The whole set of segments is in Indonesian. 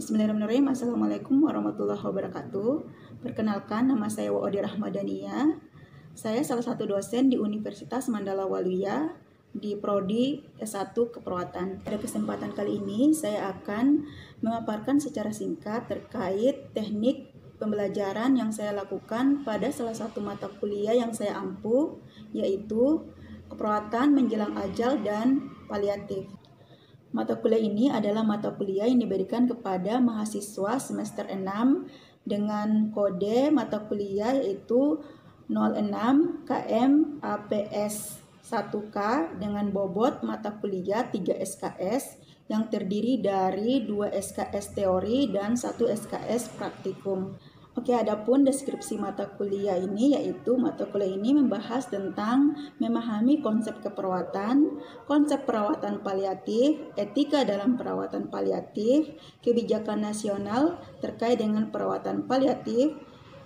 Bismillahirrahmanirrahim. Assalamualaikum warahmatullahi wabarakatuh. Perkenalkan, nama saya Waodi Rahmadania. Saya salah satu dosen di Universitas Mandala Waluya di Prodi S1 Keperawatan. Pada kesempatan kali ini, saya akan memaparkan secara singkat terkait teknik pembelajaran yang saya lakukan pada salah satu mata kuliah yang saya ampu, yaitu keperawatan menjelang ajal dan paliatif. Mata kuliah ini adalah mata kuliah yang diberikan kepada mahasiswa semester 6 dengan kode mata kuliah yaitu 06 KM APS 1K dengan bobot mata kuliah 3 SKS yang terdiri dari 2 SKS teori dan 1 SKS praktikum. Oke, adapun deskripsi mata kuliah ini yaitu mata kuliah ini membahas tentang memahami konsep keperawatan, konsep perawatan paliatif, etika dalam perawatan paliatif, kebijakan nasional terkait dengan perawatan paliatif,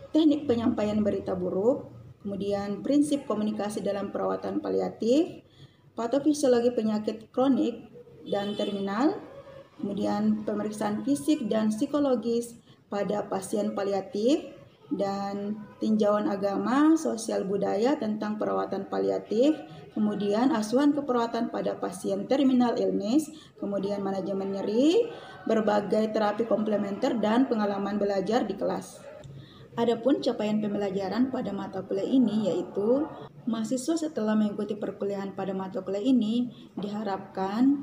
teknik penyampaian berita buruk, kemudian prinsip komunikasi dalam perawatan paliatif, patofisiologi penyakit kronik dan terminal, kemudian pemeriksaan fisik dan psikologis pada pasien paliatif, dan tinjauan agama, sosial budaya tentang perawatan paliatif, kemudian asuhan keperawatan pada pasien terminal illness, kemudian manajemen nyeri, berbagai terapi komplementer, dan pengalaman belajar di kelas. Adapun capaian pembelajaran pada mata kuliah ini yaitu mahasiswa setelah mengikuti perkuliahan pada mata kuliah ini diharapkan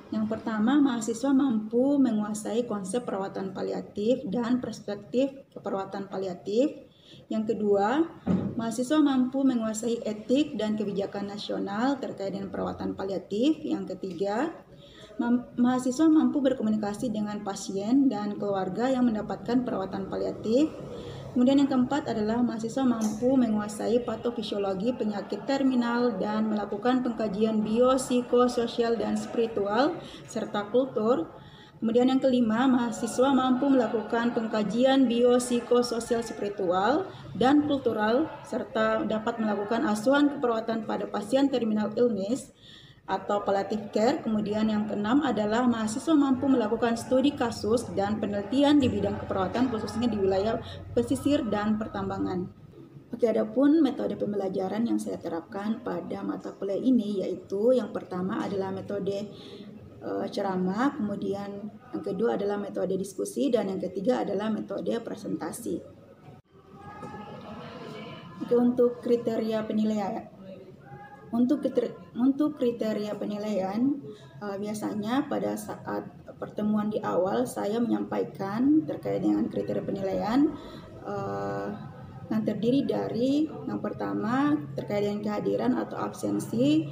yang pertama, mahasiswa mampu menguasai konsep perawatan paliatif dan perspektif keperawatan paliatif. Yang kedua, mahasiswa mampu menguasai etik dan kebijakan nasional terkait dengan perawatan paliatif. Yang ketiga, mahasiswa mampu berkomunikasi dengan pasien dan keluarga yang mendapatkan perawatan paliatif. Kemudian yang keempat adalah mahasiswa mampu menguasai patofisiologi penyakit terminal dan melakukan pengkajian biopsikososial dan spiritual serta kultur. Kemudian yang kelima, mahasiswa mampu melakukan pengkajian biopsikososial spiritual dan kultural serta dapat melakukan asuhan keperawatan pada pasien terminal illness atau palliative care. Kemudian yang keenam adalah mahasiswa mampu melakukan studi kasus dan penelitian di bidang keperawatan khususnya di wilayah pesisir dan pertambangan. Oke, adapun metode pembelajaran yang saya terapkan pada mata kuliah ini yaitu yang pertama adalah metode ceramah, kemudian yang kedua adalah metode diskusi, dan yang ketiga adalah metode presentasi. Oke, untuk kriteria penilaian. Untuk kriteria penilaian, biasanya pada saat pertemuan di awal saya menyampaikan terkait dengan kriteria penilaian yang terdiri dari yang pertama terkait dengan kehadiran atau absensi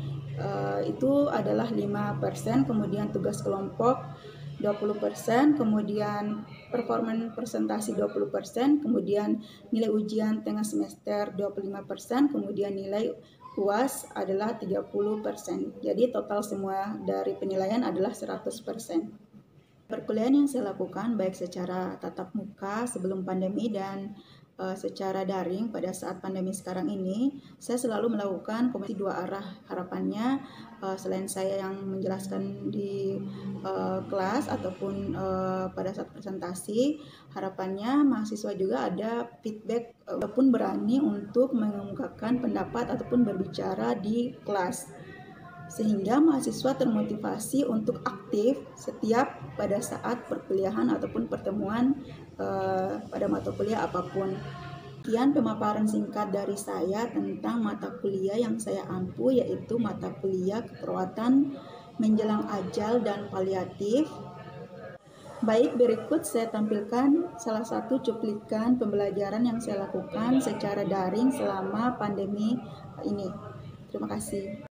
itu adalah 5%, kemudian tugas kelompok 20%, kemudian performa presentasi 20%, kemudian nilai ujian tengah semester 25%, kemudian nilai UAS adalah 30%. Jadi total semua dari penilaian adalah 100%. Perkuliahan yang saya lakukan baik secara tatap muka sebelum pandemi dan secara daring pada saat pandemi sekarang ini, saya selalu melakukan komunikasi dua arah. Harapannya selain saya yang menjelaskan di kelas ataupun pada saat presentasi, harapannya mahasiswa juga ada feedback ataupun berani untuk mengemukakan pendapat ataupun berbicara di kelas, sehingga mahasiswa termotivasi untuk aktif setiap pada saat perkuliahan ataupun pertemuan pada mata kuliah apapun. Sekian pemaparan singkat dari saya tentang mata kuliah yang saya ampu, yaitu mata kuliah keperawatan menjelang ajal dan paliatif. Baik, berikut saya tampilkan salah satu cuplikan pembelajaran yang saya lakukan secara daring selama pandemi ini. Terima kasih.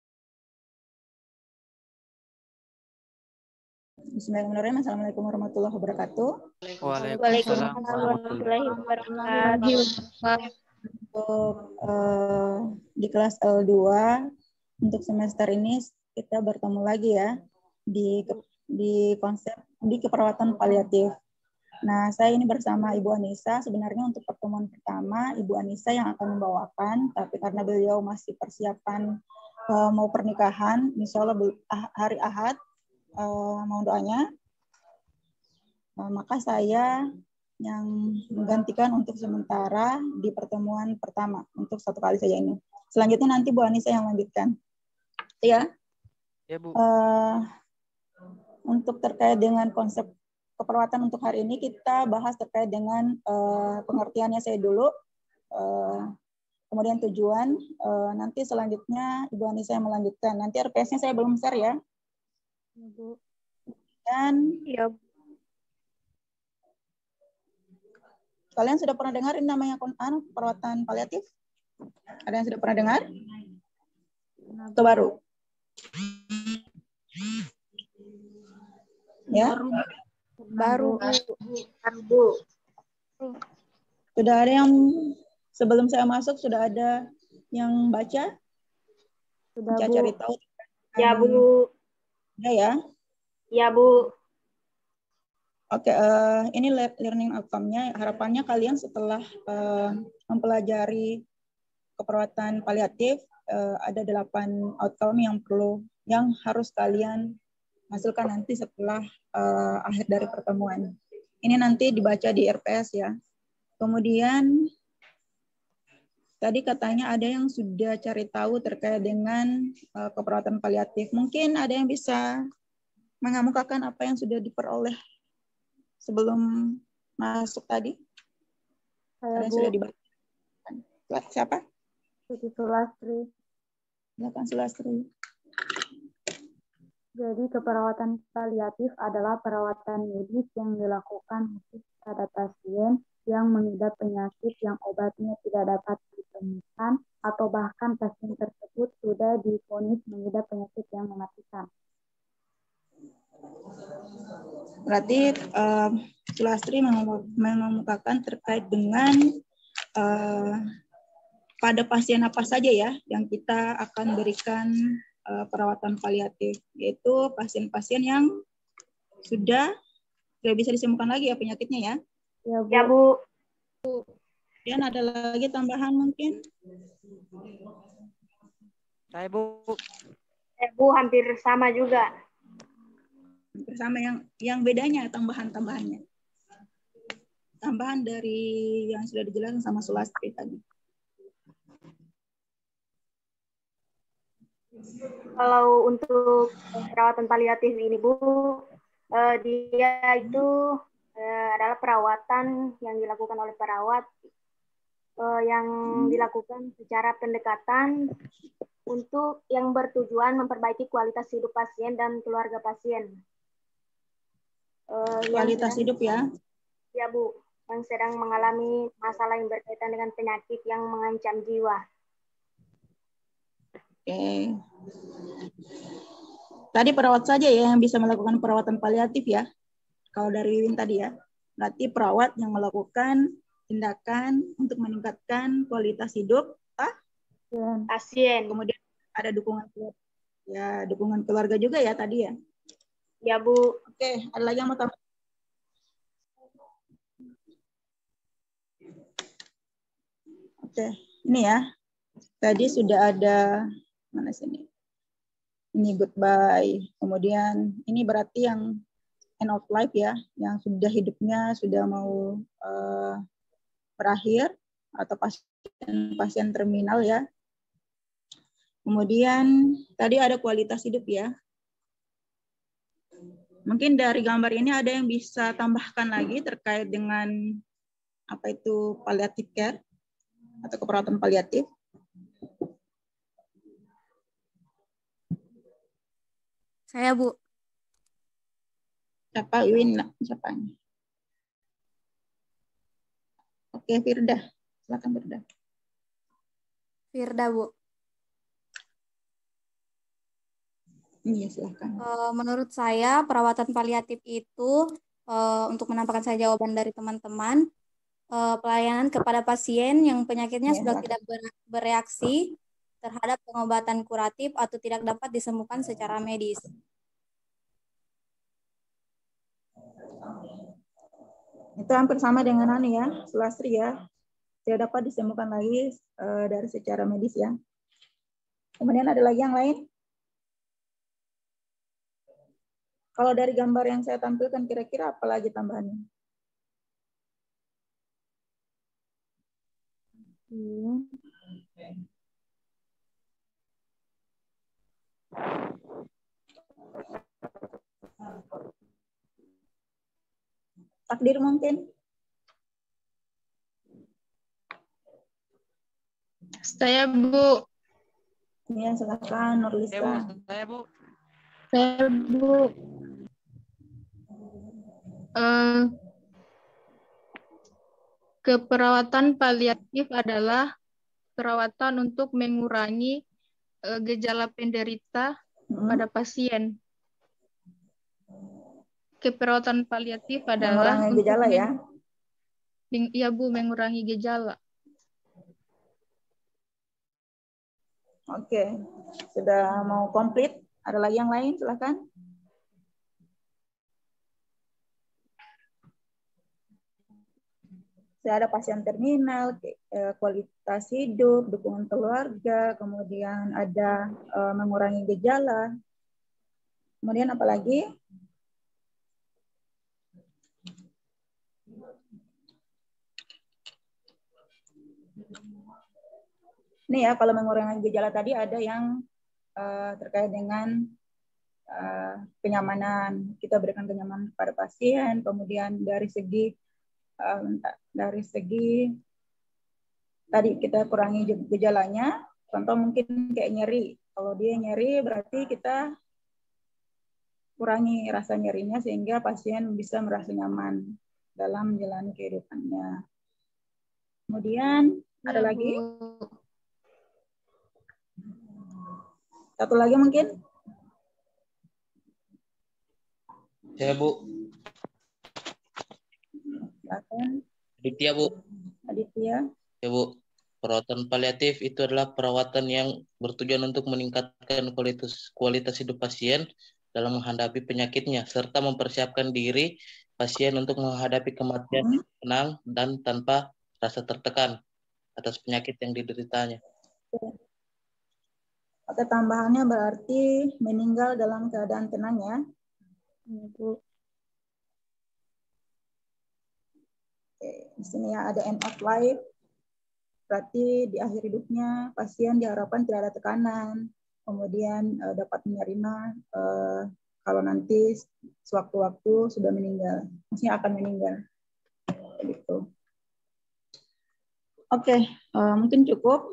Bismillahirrahmanirrahim. Assalamualaikum warahmatullahi wabarakatuh. Waalaikumsalam warahmatullahi wabarakatuh. Untuk di kelas L2 untuk semester ini kita bertemu lagi ya di konsep di keperawatan paliatif. Nah, saya ini bersama Ibu Anissa. Sebenarnya untuk pertemuan pertama Ibu Anissa yang akan membawakan, tapi karena beliau masih persiapan mau pernikahan, insya Allah hari Ahad, mohon doanya. Maka saya yang menggantikan untuk sementara di pertemuan pertama untuk 1 kali saja ini. Selanjutnya nanti Bu Anissa yang lanjutkan. Ya. Ya, Bu. Untuk terkait dengan konsep keperawatan untuk hari ini kita bahas terkait dengan pengertiannya saya dulu. Kemudian tujuan, nanti selanjutnya Ibu Anissa yang melanjutkan. Nanti RPS-nya saya belum share ya. Bu. Dan Iya. kalian sudah pernah dengar ini namanya perawatan paliatif? Ada yang sudah pernah dengar? Atau baru? Ya? Baru, Bu. Sudah ada yang sebelum saya masuk sudah ada yang baca? Sudah, Baca Bu. cari tahu. Ya, Bu. Ya, ya. Ya, Bu. Oke, ini learning outcome-nya. Harapannya kalian setelah mempelajari keperawatan paliatif, ada 8 outcome yang harus kalian hasilkan nanti setelah akhir dari pertemuan. Ini nanti dibaca di RPS ya. Kemudian tadi katanya ada yang sudah cari tahu terkait dengan keperawatan paliatif. Mungkin ada yang bisa mengemukakan apa yang sudah diperoleh sebelum masuk tadi? Saya, Ada yang Bu. sudah dibaca? Siapa? Siti Sulastri. Silakan Sulastri. Jadi keperawatan paliatif adalah perawatan medis yang dilakukan khusus pada pasien yang mengidap penyakit yang obatnya tidak dapat ditemukan atau bahkan pasien tersebut sudah divonis mengidap penyakit yang mematikan. Berarti Sulastri mengemukakan terkait dengan pada pasien apa saja ya yang kita akan berikan perawatan paliatif, yaitu pasien-pasien yang sudah tidak bisa disembuhkan lagi ya penyakitnya ya. Ya, Bu. Ya, Bu. Dan ada lagi tambahan mungkin? Saya, Bu. Bu, hampir sama juga. Bersama yang bedanya tambahan-tambahannya. Tambahan dari yang sudah dijelaskan sama Sulastri tadi. Kalau untuk perawatan paliatif ini, Bu, dia itu adalah perawatan yang dilakukan oleh perawat yang dilakukan secara pendekatan untuk yang bertujuan memperbaiki kualitas hidup pasien dan keluarga pasien. Kualitas hidup ya? Ya, Bu, yang sedang mengalami masalah yang berkaitan dengan penyakit yang mengancam jiwa. Oke. Tadi perawat saja ya yang bisa melakukan perawatan paliatif ya. Kalau dari Wiwin tadi ya. Berarti perawat yang melakukan tindakan untuk meningkatkan kualitas hidup pasien. Kemudian ada dukungan keluarga juga ya tadi ya. Ya, Bu. Oke, ada lagi yang mau tambah? Oke, ini ya. Tadi sudah ada mana sini? Ini goodbye. Kemudian ini berarti yang end of life ya, yang sudah hidupnya sudah mau berakhir atau pasien terminal ya. Kemudian tadi ada kualitas hidup ya. Mungkin dari gambar ini ada yang bisa tambahkan lagi terkait dengan apa itu palliative care atau keperawatan paliatif. Saya, Bu. Siapa? Iwin, siapa? Oke, Firda. Silakan Firda. Firda, Bu. Iya, silakan. Menurut saya, perawatan paliatif itu, untuk menampakkan saya jawaban dari teman-teman, pelayanan kepada pasien yang penyakitnya sudah tidak bereaksi terhadap pengobatan kuratif atau tidak dapat disembuhkan secara medis. Itu hampir sama dengan Ani ya, Sulastri ya. Tidak dapat disembuhkan lagi dari secara medis ya. Kemudian ada lagi yang lain? Kalau dari gambar yang saya tampilkan, kira-kira apa lagi tambahannya? Takdir mungkin? Saya, Bu. Ya, silakan Ya, Bu. Nurlisa. Saya, Bu. Saya, Bu. Keperawatan paliatif adalah perawatan untuk mengurangi gejala penderita pada pasien. Keperawatan paliatif adalah Mengurangi gejala ya? Iya, Bu, mengurangi gejala. Oke, sudah mau komplit. Ada lagi yang lain? Silakan. Saya ada pasien terminal, kualitas hidup, dukungan keluarga, kemudian ada mengurangi gejala. Kemudian apa lagi? Ini ya, kalau mengurangi gejala tadi ada yang terkait dengan kenyamanan. Kita berikan kenyamanan kepada pasien, kemudian dari segi tadi kita kurangi gejalanya. Contoh mungkin kayak nyeri. Kalau dia nyeri berarti kita kurangi rasa nyerinya sehingga pasien bisa merasa nyaman dalam menjalani kehidupannya. Kemudian ada Ya, lagi? Bu. Satu lagi mungkin? Saya, Bu. Silakan. Aditya, Bu. Aditya. Ya, Bu. Perawatan paliatif itu adalah perawatan yang bertujuan untuk meningkatkan kualitas hidup pasien dalam menghadapi penyakitnya, serta mempersiapkan diri pasien untuk menghadapi kematian yang tenang dan tanpa rasa tertekan atas penyakit yang dideritanya. Oke, tambahannya berarti meninggal dalam keadaan tenang ya. Bu. Oke, di sini ya ada end of life. Berarti di akhir hidupnya pasien diharapkan tidak ada tekanan, kemudian dapat menerima kalau nanti sewaktu-waktu sudah meninggal, maksudnya akan meninggal. Gitu. Oke, mungkin cukup.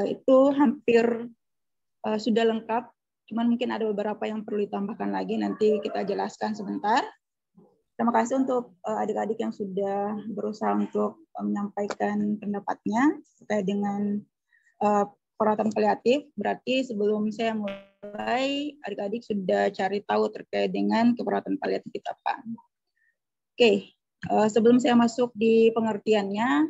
Itu hampir sudah lengkap. Cuman mungkin ada beberapa yang perlu ditambahkan lagi. Nanti kita jelaskan sebentar. Terima kasih untuk adik-adik yang sudah berusaha untuk menyampaikan pendapatnya terkait dengan perawatan paliatif. Berarti sebelum saya mulai, adik-adik sudah cari tahu terkait dengan keperawatan paliatif itu apa. Oke, sebelum saya masuk di pengertiannya,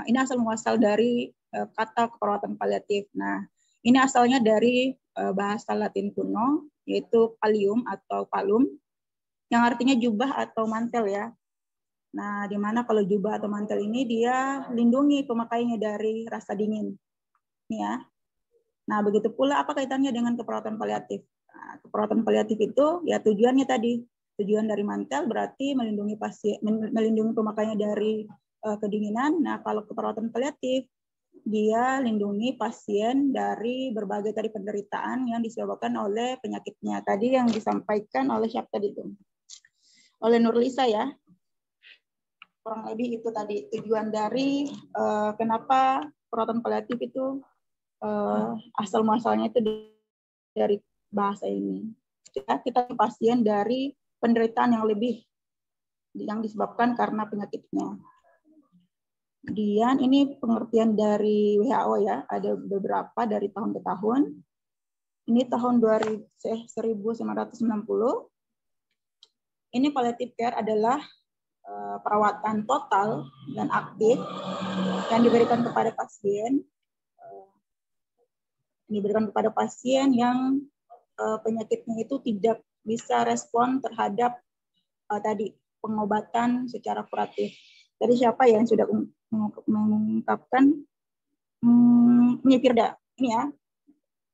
ini asal muasal dari kata keperawatan paliatif. Nah, ini asalnya dari bahasa Latin kuno, yaitu pallium atau palum, yang artinya jubah atau mantel ya. Nah, di mana kalau jubah atau mantel ini dia lindungi pemakainya dari rasa dingin. Ini ya. Nah, begitu pula apa kaitannya dengan keperawatan paliatif? Nah, keperawatan paliatif itu ya tujuannya tadi. Tujuan dari mantel berarti melindungi pasien, melindungi pemakainya dari kedinginan. Nah, kalau keperawatan paliatif dia lindungi pasien dari berbagai tadi penderitaan yang disebabkan oleh penyakitnya. Tadi yang disampaikan oleh siapa tadi itu? Oleh Nurlisa ya. Kurang lebih itu tadi tujuan dari kenapa perawatan paliatif itu asal muasalnya itu dari bahasa ini. Kita pasien dari penderitaan yang lebih yang disebabkan karena penyakitnya. Kemudian ini pengertian dari WHO ya, ada beberapa dari tahun ke tahun. Ini tahun 1990. Ini palliative care adalah perawatan total dan aktif yang diberikan kepada pasien. Diberikan kepada pasien yang penyakitnya itu tidak bisa respon terhadap tadi pengobatan secara kuratif. Tadi siapa yang sudah mengungkapkan Firda ini ya,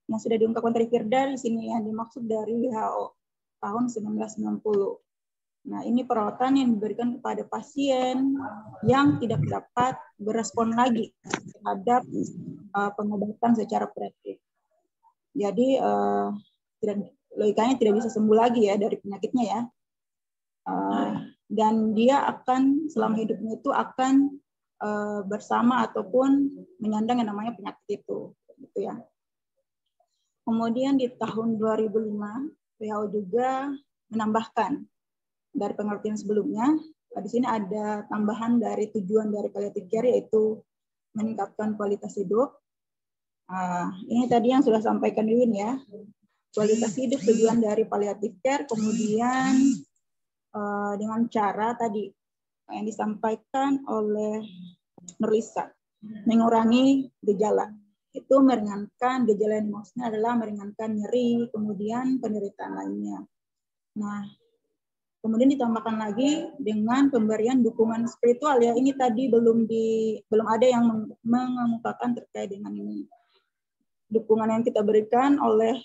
yang sudah diungkapkan dari Firda di sini yang dimaksud dari WHO. tahun 1990. Nah, ini perawatan yang diberikan kepada pasien yang tidak dapat berespon lagi terhadap pengobatan secara kuratif. Jadi logikanya tidak bisa sembuh lagi ya dari penyakitnya ya. Dan dia akan selama hidupnya itu akan bersama ataupun menyandang yang namanya penyakit itu, gitu ya. Kemudian di tahun 2005 WHO juga menambahkan dari pengertian sebelumnya, di sini ada tambahan dari tujuan dari palliative care yaitu meningkatkan kualitas hidup. Ini tadi yang sudah sampaikan Win ya, kualitas hidup tujuan dari palliative care, kemudian dengan cara tadi yang disampaikan oleh Nurlisa, mengurangi gejala. Itu meringankan gejala yang maksudnya adalah meringankan nyeri, kemudian penderitaan lainnya. Nah, kemudian ditambahkan lagi dengan pemberian dukungan spiritual ya. Ini tadi belum ada yang mengemukakan terkait dengan ini. Dukungan yang kita berikan oleh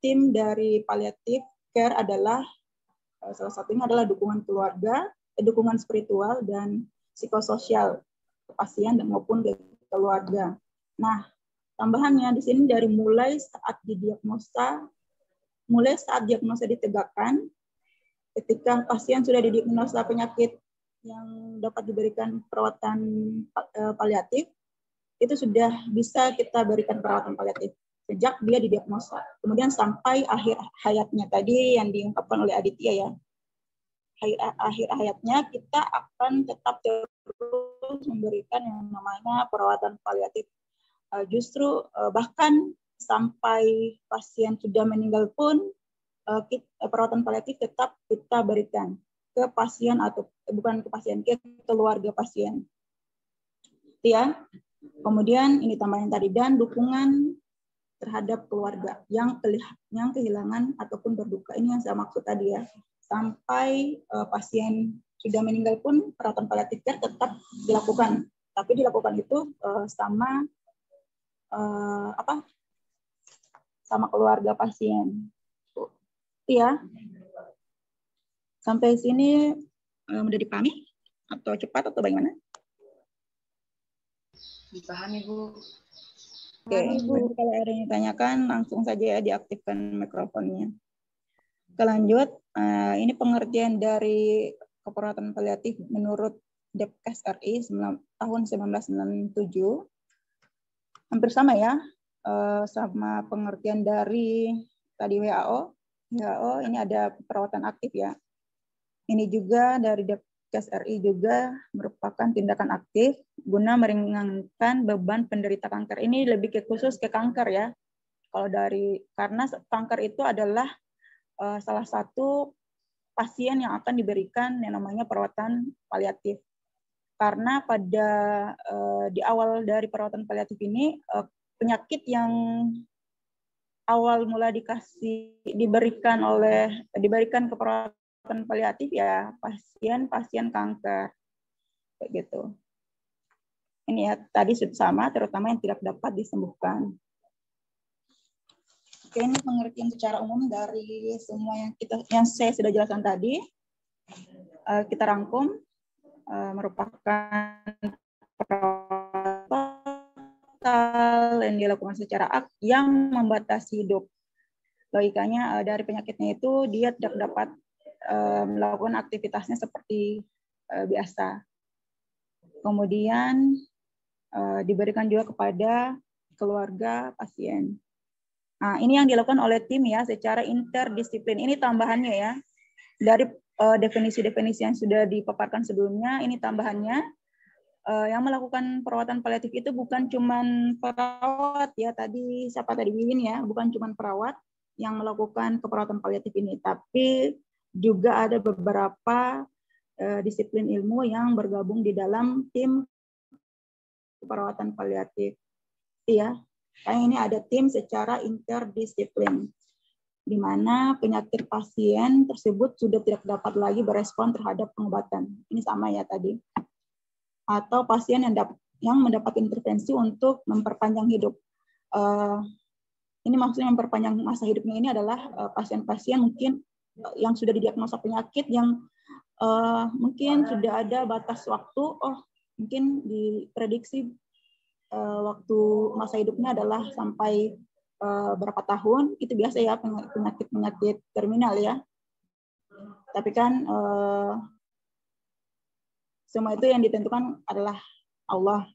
tim dari palliative care adalah salah satunya adalah dukungan keluarga, dukungan spiritual dan psikososial ke pasien dan maupun ke keluarga. Nah, tambahannya di sini dari mulai saat diagnosa ditegakkan, ketika pasien sudah didiagnosa penyakit yang dapat diberikan perawatan paliatif, itu sudah bisa kita berikan perawatan paliatif sejak dia didiagnosa. Kemudian sampai akhir hayatnya tadi yang diungkapkan oleh Aditya ya. Akhir hayatnya kita akan tetap terus memberikan yang namanya perawatan paliatif. Justru bahkan sampai pasien sudah meninggal pun perawatan paliatif tetap kita berikan ke pasien atau bukan ke pasien, ke keluarga pasien. Ya. Kemudian ini tambahan tadi dan dukungan terhadap keluarga yang kehilangan ataupun berduka. Ini yang saya maksud tadi ya. Sampai pasien sudah meninggal pun perawatan paliatif care tetap dilakukan. Tapi dilakukan itu sama keluarga pasien. Ya. Sampai sini mudah dipahami atau cepat atau bagaimana? Dipahami, Bu. Oke, kalau ada yang ditanyakan langsung saja ya diaktifkan mikrofonnya. Lanjut, ini pengertian dari keperawatan paliatif menurut Depkes RI tahun 1997. Hampir sama ya, sama pengertian dari tadi WHO. WHO ini ada perawatan aktif ya. Ini juga dari Depkes RI juga merupakan tindakan aktif guna meringankan beban penderita kanker. Ini lebih khusus ke kanker ya. Karena kanker itu adalah salah satu pasien yang akan diberikan yang namanya perawatan paliatif. Karena pada di awal dari perawatan paliatif ini penyakit yang awal mula diberikan ke perawatan paliatif ya pasien kanker kayak gitu. Ini ya tadi sama terutama yang tidak dapat disembuhkan. Oke, ini pengertian secara umum dari semua yang saya sudah jelaskan tadi. Kita rangkum merupakan perawatan yang dilakukan secara aktif yang membatasi hidup. Logikanya dari penyakitnya itu dia tidak dapat melakukan aktivitasnya seperti biasa. Kemudian diberikan juga kepada keluarga pasien. Nah, ini yang dilakukan oleh tim ya secara interdisiplin. Ini tambahannya ya. Dari definisi-definisi yang sudah dipaparkan sebelumnya, ini tambahannya. Yang melakukan perawatan paliatif itu bukan cuma perawat ya, siapa tadi Wiwin ya, bukan cuma perawat yang melakukan keperawatan paliatif ini, tapi juga ada beberapa disiplin ilmu yang bergabung di dalam tim perawatan paliatif. Ya. Kayak ini ada tim secara interdisiplin, di mana penyakit pasien tersebut sudah tidak dapat lagi berespon terhadap pengobatan. Ini sama ya tadi. Atau pasien yang mendapat intervensi untuk memperpanjang hidup. Ini maksudnya memperpanjang masa hidupnya ini adalah pasien-pasien mungkin yang sudah didiagnosa penyakit yang mungkin sudah ada batas waktu, mungkin diprediksi waktu masa hidupnya adalah sampai berapa tahun, itu biasa ya penyakit terminal ya. Tapi kan semua itu yang ditentukan adalah Allah.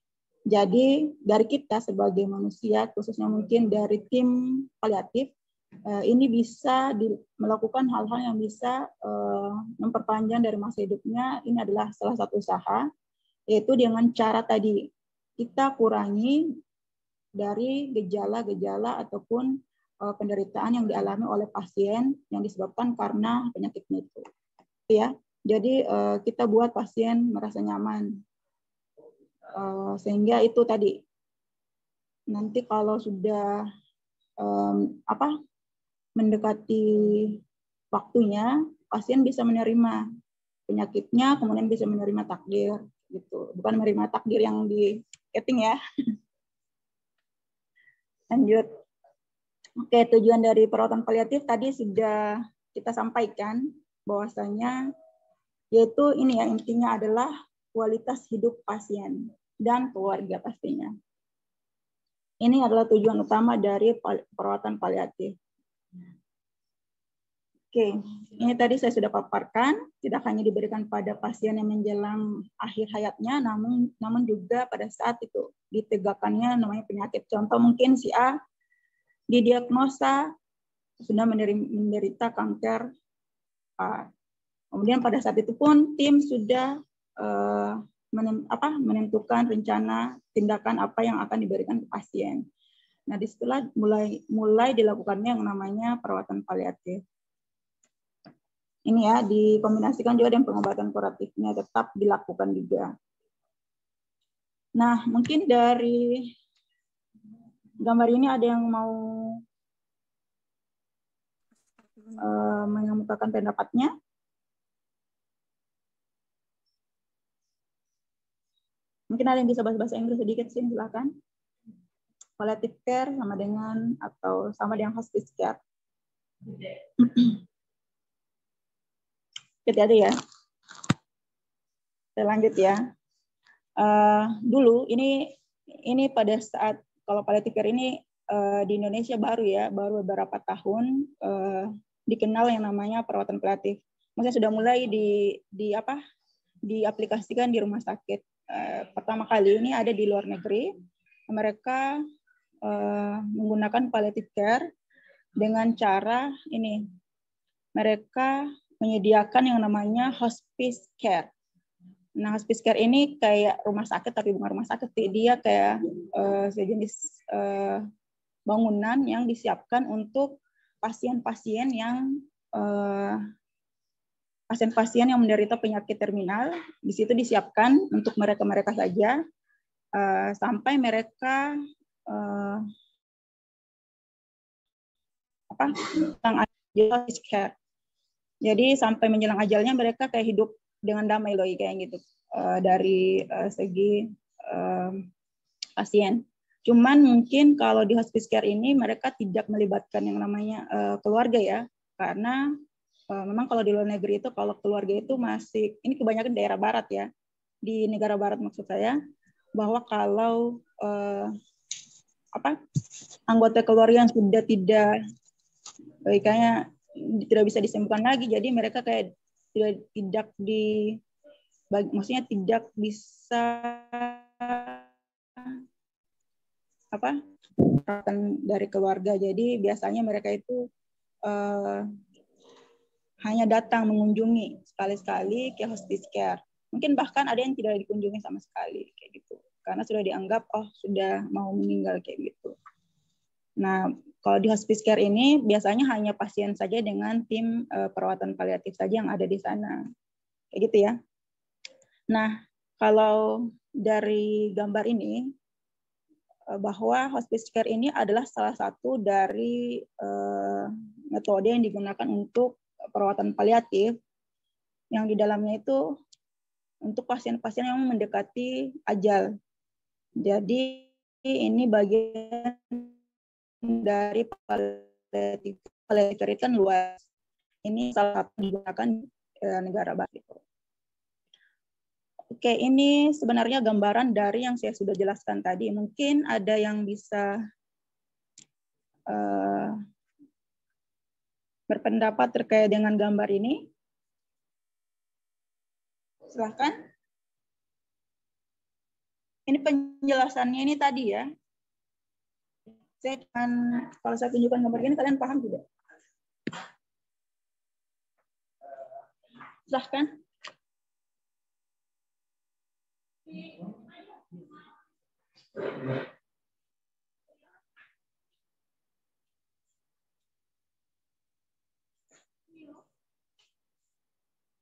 Jadi dari kita sebagai manusia, khususnya mungkin dari tim paliatif, ini bisa melakukan hal-hal yang bisa memperpanjang dari masa hidupnya. Ini adalah salah satu usaha, yaitu dengan cara tadi kita kurangi dari gejala-gejala ataupun penderitaan yang dialami oleh pasien yang disebabkan karena penyakitnya itu. Ya, jadi kita buat pasien merasa nyaman, sehingga itu tadi nanti kalau sudah mendekati waktunya, pasien bisa menerima penyakitnya, kemudian bisa menerima takdir, gitu. Bukan menerima takdir yang di setting ya. Lanjut. Oke, tujuan dari perawatan paliatif tadi sudah kita sampaikan, bahwasanya yaitu ini ya, intinya adalah kualitas hidup pasien dan keluarga pastinya. Ini adalah tujuan utama dari perawatan paliatif. Oke, ini tadi saya sudah paparkan, tidak hanya diberikan pada pasien yang menjelang akhir hayatnya, namun juga pada saat itu ditegakkannya namanya penyakit. Contoh mungkin si A didiagnosa sudah menderita kanker. Kemudian pada saat itu pun tim sudah menentukan rencana tindakan apa yang akan diberikan ke pasien. Nah, disitulah mulai dilakukannya yang namanya perawatan paliatif. Ini ya, dikombinasikan juga dengan pengobatan kuratifnya, tetap dilakukan juga. Nah, mungkin dari gambar ini ada yang mau mengemukakan pendapatnya? Mungkin ada yang bisa bahasa Inggris sedikit, sih, silakan. Palliative care sama dengan hospice care. Kita ada ya. Kita lanjut ya. Dulu ini pada saat kalau palliative care ini di Indonesia baru beberapa tahun dikenal yang namanya perawatan paliatif. Maksudnya sudah mulai diaplikasikan di rumah sakit. Pertama kali ini ada di luar negeri. Mereka menggunakan palliative care dengan cara ini. Mereka menyediakan yang namanya hospice care. Nah, hospice care ini kayak rumah sakit, tapi bukan rumah sakit. Dia kayak sejenis bangunan yang disiapkan untuk pasien-pasien yang menderita penyakit terminal. Di situ disiapkan untuk mereka saja sampai mereka hospice care. Jadi sampai menjelang ajalnya mereka kayak hidup dengan damai loh, kayak gitu dari segi pasien. Cuman mungkin kalau di hospice care ini mereka tidak melibatkan yang namanya keluarga ya, karena memang kalau di luar negeri itu kalau keluarga itu masih, ini kebanyakan daerah barat ya, di negara barat maksud saya, bahwa kalau anggota keluarga yang sudah tidak bisa disembuhkan lagi, jadi mereka kayak tidak bisa dari keluarga. Jadi biasanya mereka itu hanya datang mengunjungi sekali-sekali ke hospice care. Mungkin bahkan ada yang tidak dikunjungi sama sekali kayak gitu, karena sudah dianggap sudah mau meninggal kayak gitu. Nah, kalau di hospice care ini biasanya hanya pasien saja dengan tim perawatan paliatif saja yang ada di sana. Kayak gitu ya. Nah, kalau dari gambar ini, bahwa hospice care ini adalah salah satu dari metode yang digunakan untuk perawatan paliatif, yang di dalamnya itu untuk pasien-pasien yang mendekati ajal. Jadi ini bagian dari palliative care kan luas. Ini salah satu digunakan negara barat. Oke, ini sebenarnya gambaran dari yang saya sudah jelaskan tadi. Mungkin ada yang bisa berpendapat terkait dengan gambar ini. Silahkan. Ini penjelasannya ini tadi ya. Saya akan, kalau saya tunjukkan gambar ini, kalian paham tidak? Silahkan.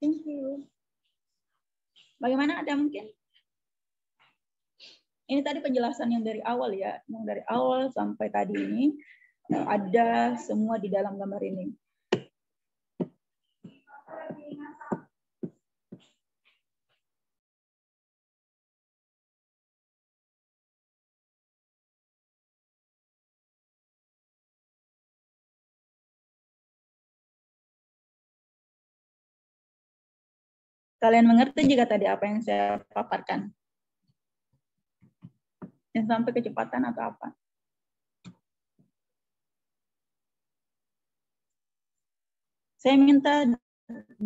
Thank you. Bagaimana, ada mungkin? Ini tadi penjelasan yang dari awal ya, yang dari awal sampai tadi ini ada semua di dalam gambar ini. Kalian mengerti juga tadi apa yang saya paparkan? Yang sampai kecepatan atau apa? Saya minta 2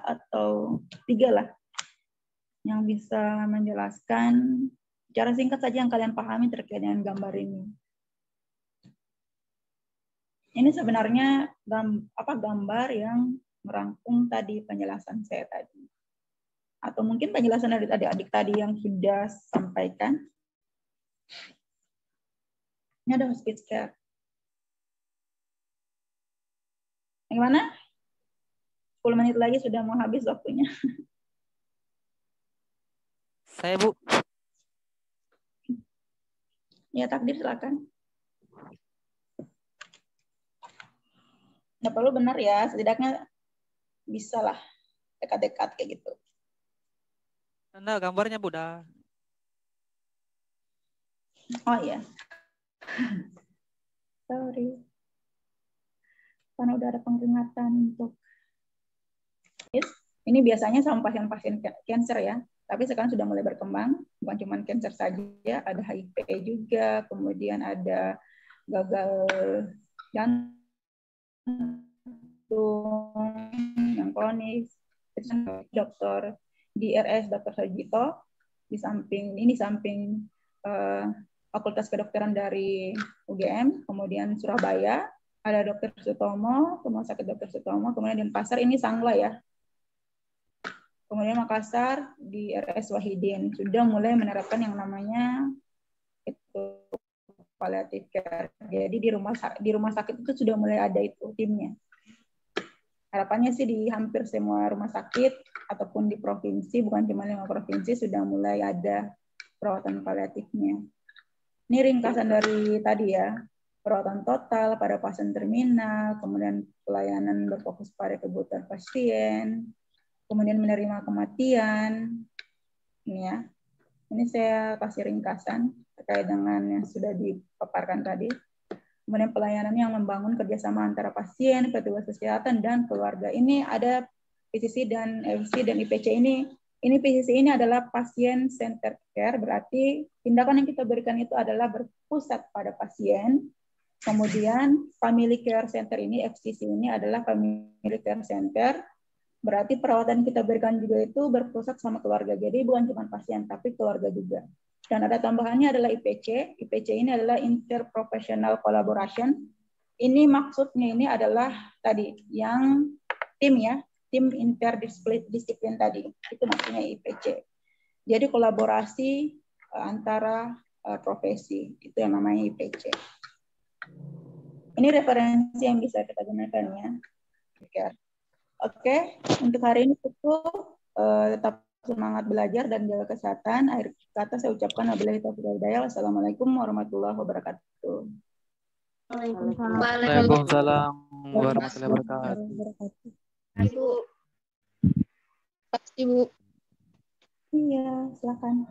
atau 3 lah yang bisa menjelaskan secara singkat saja yang kalian pahami terkait dengan gambar ini. Ini sebenarnya gambar yang merangkum tadi penjelasan saya tadi. Atau mungkin penjelasan dari adik-adik tadi yang sudah sampaikan. Ini ada hospice care. Bagaimana? 10 menit lagi sudah mau habis waktunya. Saya, Bu. Ya, Takdir silakan. Nggak perlu benar ya, setidaknya bisa lah dekat-dekat kayak gitu. Anda gambarnya, Bu, dah. Oh iya. Sorry. Karena udah ada peringatan untuk ini biasanya sama pasien-pasien cancer ya. Tapi sekarang sudah mulai berkembang, bukan cuma cancer saja, ada HIV juga, kemudian ada gagal jantung yang kronis. Dokter di RS Dr. Sarjito di samping Fakultas Kedokteran dari UGM, kemudian Surabaya ada Dr. Sutomo, Rumah Sakit Dr. Sutomo, kemudian di Denpasar ini Sangla ya. Kemudian Makassar di RS Wahidin sudah mulai menerapkan yang namanya itu palliative care. Jadi di rumah sakit itu sudah mulai ada itu timnya. Harapannya sih di hampir semua rumah sakit ataupun di provinsi, bukan cuma 5 provinsi, sudah mulai ada perawatan paliatifnya. Ini ringkasan dari tadi ya, perawatan total pada pasien terminal, kemudian pelayanan berfokus pada kebutuhan pasien, kemudian menerima kematian. Ini ya, ini saya kasih ringkasan terkait dengan yang sudah dipaparkan tadi. Kemudian pelayanan yang membangun kerjasama antara pasien, petugas kesehatan, dan keluarga. Ini ada PCC dan FC dan IPC ini. Ini PCC ini adalah pasien centered care, berarti tindakan yang kita berikan itu adalah berpusat pada pasien. Kemudian family care center ini, FCC ini adalah family care center, berarti perawatan kita berikan juga itu berpusat sama keluarga. Jadi bukan cuma pasien, tapi keluarga juga. Dan ada tambahannya adalah IPC. IPC ini adalah interprofessional collaboration. Ini maksudnya ini adalah tadi yang tim ya, tim interdisiplin tadi. Itu maksudnya IPC. Jadi kolaborasi antara profesi, itu yang namanya IPC. Ini referensi yang bisa kita gunakan ya. Oke, untuk hari ini cukup. Tetap semangat belajar dan jaga kesehatan. Akhir kata saya ucapkan wabillahi taufiq wal hidayah. Wassalamualaikum warahmatullahi wabarakatuh. Waalaikumsalam warahmatullahi wabarakatuh. Ibu. Pasti, Bu. Iya, silakan.